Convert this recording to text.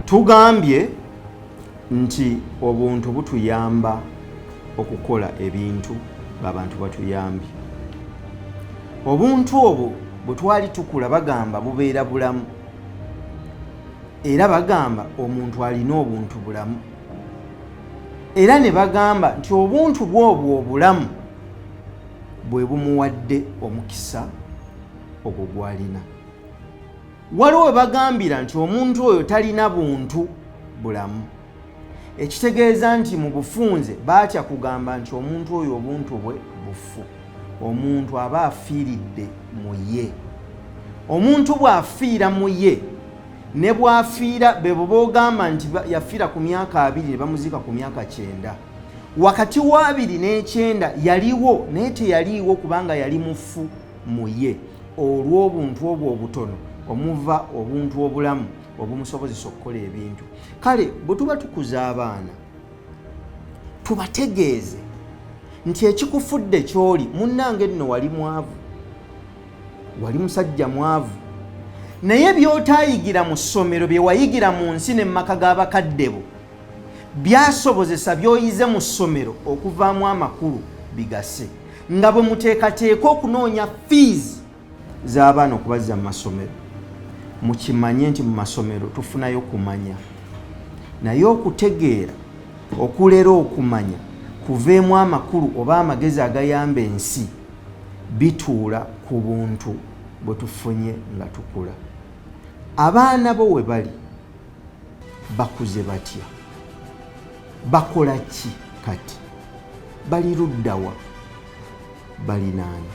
Tugambye nti obuntu butuyamba okukola ebintu ng'abantu batuyambye. Obuntu obwo bwe twali tukula bagamba bubeera bulamu, era bagamba omuntu alina obuntu bulamu, era ne bagamba nti obuntu bw'obwo obulamu bwe bumuwadde omukisa ogwo gw'alina. Waliwo we bagambira nti omuntu oyo talina buntu bulamu, ekitegeeza nti mu bufunze baatya kugamba nti omuntu oyo obuntu bwe bufu. Omuntu aba afiiridde mu ye. Omuntu bw'afiira mu ye ne bw'afiira be boogamba nti yafiira ku myaka 2 ne bamuziika ku myaka 9. Wakati wa 2 n'ekyenda yaliwo naye teyaliiwo kubanga yali mufu mu ye olw'obuntu obwo obutono omuva obuntu obulamu obumusobozesa okukola ebintu. Kale bwe tuba tukuza abaana tubategeeze nti ekikufudde ky'oli munnange nno wali mwavu, wali musajja mwavu, naye by'otaayigira mu ssomero bye wayigira mu nsi ne mu maka g'abakadde bo byasobozesa by'oyize mu ssomero okuvaamu amakulu bigase, nga bwe muteekateeka okunoonya fees z'abaana okubazza mu masomero. Mukimanye nti mu masomero tufunayo kumanya, naye okutegeera okulera okumanya kuveemu amakulu oba amagezi agayamba ensi bituula ku buntu bwe tufunye nga tukula. Abaana bo we bali bakuze batya? Bakola ki kati? Bali luddawa? Bali naani?